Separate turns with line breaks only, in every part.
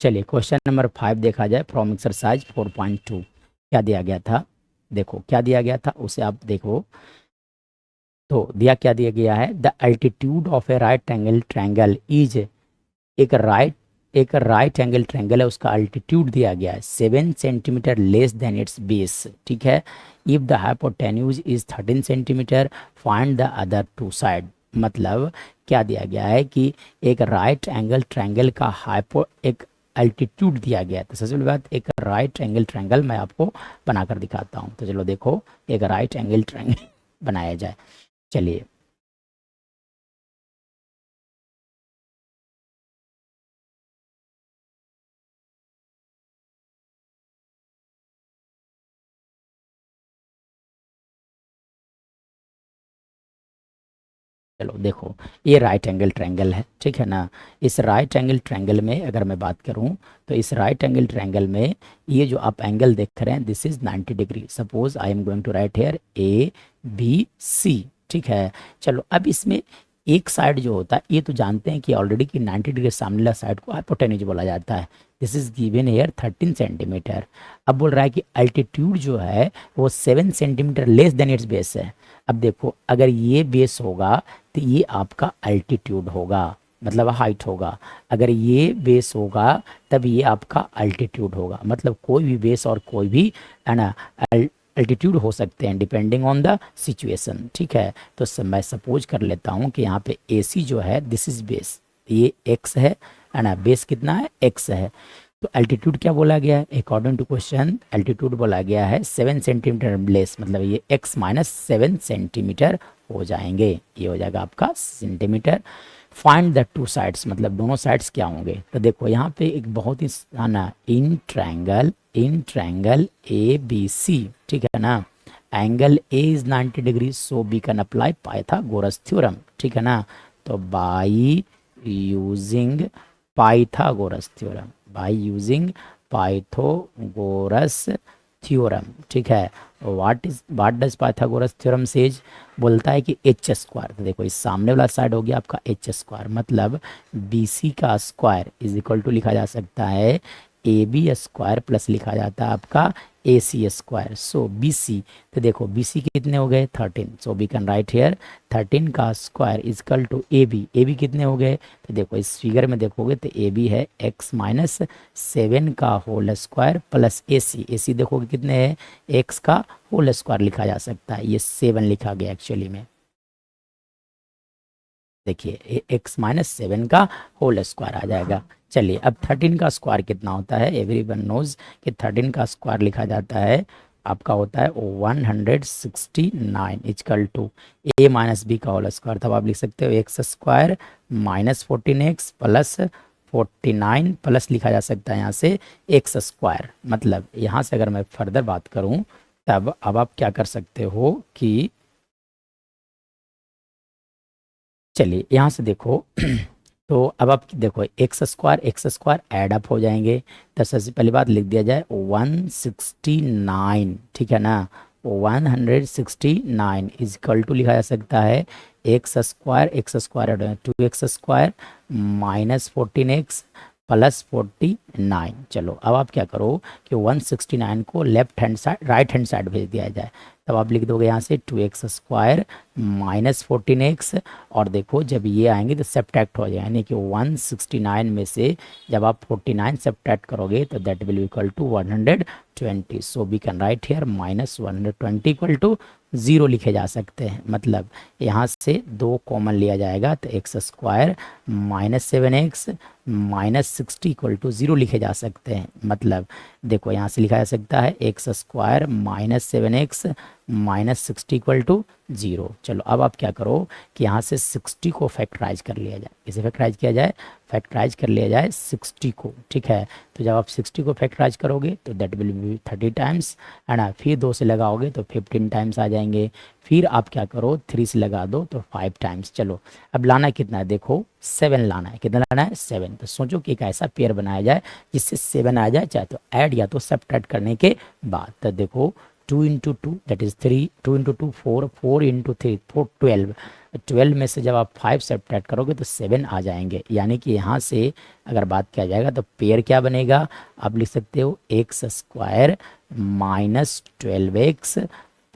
चलिए question number 5 देखा जाए फ्रॉम एक्सरसाइज 4.2। क्या दिया गया था, देखो क्या दिया गया था उसे आप देखो। तो क्या दिया गया है, the altitude of a right angle triangle is, एक राइट एंगल ट्रायंगल है, उसका अल्टीट्यूड दिया गया है 7 centimetre less than its base. ठीक है, if the hypotenuse is 13 centimetre, find the other two side. मतलब क्या दिया गया है कि एक राइट एंगल ट्रायंगल का एक अल्टीट्यूड दिया गया है। तो सबसे पहली बात, एक राइट एंगल ट्रायंगल मैं आपको बनाकर दिखाता हूँ। तो चलो देखो, एक राइट एंगल ट्रायंगल बनाया जाए। चलिए चलो देखो, ये राइट एंगल ट्रायंगल है, ठीक है ना। इस राइट एंगल ट्रायंगल में अगर मैं बात करूं, तो इस राइट एंगल ट्रायंगल में ये जो आप एंगल देख रहे हैं, this is 90 degree. Suppose I am going to write here A B C. ठीक है, चलो अब इसमें एक साइड जो होता है, ये तो जानते हैं कि ऑलरेडी कि 90 डिग्री सामने वाला साइड को हाइपोटेन्यूज बोला जाता है। This is given here 13 centimetre. अब बोल रहा है कि अल्टीट्यूड जो है वो 7 centimetre less than its base है। अब देखो, अगर ये बेस होगा तो ये आपका अल्टीट्यूड होगा, मतलब हाइट होगा। अगर ये बेस होगा तब ये आपका अल्टीट्यूड होगा। मतलब कोई भी बेस और कोई भी है ना अल्टीट्यूड हो सकते हैं डिपेंडिंग ऑन द सिचुएशन। ठीक है, तो मैं सपोज कर लेता हूँ कि यहाँ पे ए सी जो है, दिस इज बेस, ये एक्स है ना, बेस कितना है, एक्स है। तो एल्टीट्यूड क्या बोला गया है, अकॉर्डिंग टू क्वेश्चन एल्टीट्यूड बोला गया है 7 सेंटीमीटर लेस, मतलब ये x माइनस 7 सेंटीमीटर हो जाएंगे। ये हो जाएगा आपका centimetre. Find the two sides, मतलब दोनों साइड्स क्या होंगे। तो देखो यहाँ पे एक बहुत ही ना, in triangle A B C, ठीक है ना, angle A is 90 degree, so we can apply Pythagoras theorem. ठीक है ना, तो by using Pythagoras theorem, by using Pythagoras theorem. ठीक है, what does Pythagoras theorem says, बोलता है कि एच स्क्वायर। तो देखो, इस सामने वाला साइड हो गया आपका एच स्क्वायर, मतलब बी सी का स्क्वायर इज इक्वल टू लिखा जा सकता है ए बी स्क्वायर प्लस लिखा जाता है आपका ए सी स्क्वायर। सो बी सी, तो देखो बी सी कितने हो गए 13, so we can write here 13 का square equal to A B कितने हो गए। तो देखो इस फिगर में देखोगे तो ए बी है एक्स माइनस 7 का होल स्क्वायर प्लस ए सी देखोगे कितने है, एक्स का होल स्क्वायर लिखा जा सकता है, ये 7 लिखा गया एक्चुअली में। देखिए एक्स माइनस 7 का होल स्क्वायर आ जाएगा। चलिए अब 13 का स्क्वायर कितना होता है, एवरीवन नोज कि 13 का स्क्वायर लिखा जाता है आपका होता है 169 equal to A minus B का होल स्क्वायर। तब आप लिख सकते हो x square minus 14x plus 49 plus लिखा जा सकता है यहाँ से एक्स स्क्वायर। मतलब यहाँ से अगर मैं फर्दर बात करूँ, तब अब आप क्या कर सकते हो कि चलिए यहाँ से देखो तो अब आप देखो एक्स स्क्वायर ऐड अप हो जाएंगे। तो सबसे पहली बात लिख दिया जाए 169, ठीक है ना, 169 इज इक्वल टू लिखा जा सकता है x square 2x square minus 14x plus 49। चलो अब आप क्या करो कि 169 को left hand side right hand side भेज दिया जाए। तब आप लिख दोगे यहाँ से 2x स्क्वायर माइनस 14x, और देखो जब ये आएंगे तो सब्ट्रैक्ट हो जाए, यानी कि 169 में से जब आप 49 सब्ट्रैक्ट करोगे तो that will equal to 120। So we can write here minus 120 equal to 0 लिखे जा सकते हैं। मतलब यहाँ से 2 कॉमन लिया जाएगा तो x square minus 7x minus 60 equal to 0 लिखे जा सकते हैं। मतलब देखो यहाँ से लिखा जा सकता है x square minus 7x minus 60 equal to 0। चलो अब आप क्या करो कि यहाँ से 60 को फैक्टराइज कर लिया जाए। किसे फैक्टराइज किया जाए, फैक्टराइज कर लिया जाए 60 को। ठीक है, तो जब आप 60 को फैक्टराइज करोगे तो दैट विल बी 30 टाइम्स, है ना, फिर 2 से लगाओगे तो 15 टाइम्स आ जाएंगे। फिर आप क्या करो 3 से लगा दो तो 5 टाइम्स। चलो अब लाना कितना है, देखो 7 लाना है। कितना लाना है, 7। तो सोचो कि एक ऐसा पेयर बनाया जाए जिससे 7 आ जाए, चाहे तो ऐड या तो सब्ट्रैक्ट करने के बाद। तो देखो 2 into two that is 3, 2 into two 4, 4 into three 4 12, 12 में से जब आप 5 सब्ट्रैक्ट करोगे तो 7 आ जाएंगे। यानी कि यहाँ से अगर बात किया जाएगा तो पेयर क्या बनेगा, आप लिख सकते हो x square minus 12x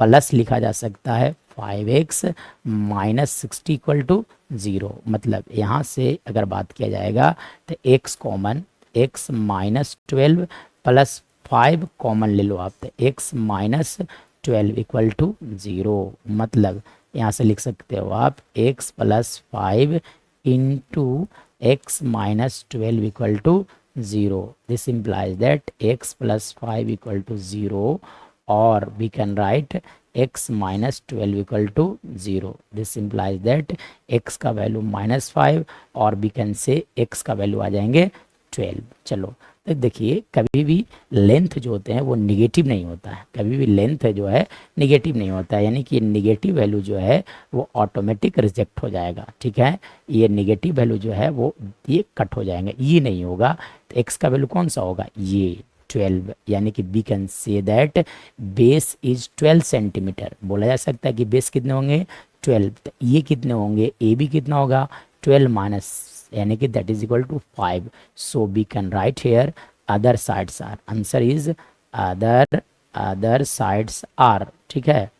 plus लिखा जा सकता है 5x माइनस 60 इक्वल टू 0। मतलब यहाँ से अगर बात किया जाएगा तो x common, x minus 12 plus 5 common ले लो आप, तो x माइनस 12 इक्वल टू 0। मतलब यहाँ से लिख सकते हो आप x plus 5 into x minus 12 equal to 0। This implies that x plus 5 equal to 0, or we can write x minus 12 equal to 0. This implies that x का वैल्यू -5 और we can say x का value आ जाएंगे 12। चलो तो देखिए कभी भी length जो होते हैं वो निगेटिव नहीं होता है, कभी भी लेंथ जो है निगेटिव नहीं होता है, यानी कि निगेटिव वैल्यू जो है वो ऑटोमेटिक रिजेक्ट हो जाएगा। ठीक है, ये निगेटिव वैल्यू जो है वो ये कट हो जाएंगे, ये नहीं होगा। तो एक्स का वैल्यू कौन सा होगा, ये 12, यानी कि we can say that base is 12 centimetre. बोला जा सकता है कि बेस कितने होंगे 12, तो ये कितने होंगे, ए भी कितना होगा 12 माइनस, यानी कि that is equal to 5। So we can write here other sides are, answer is other sides are. ठीक है,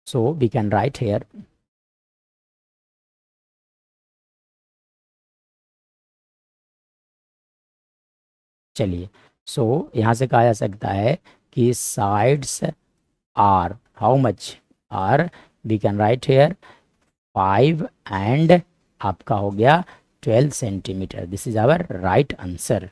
so we can write here चलिए सो यहाँ से कहा जा सकता है कि sides are how much, are we can write here 5 and आपका हो गया 12 centimetre. This is our right answer.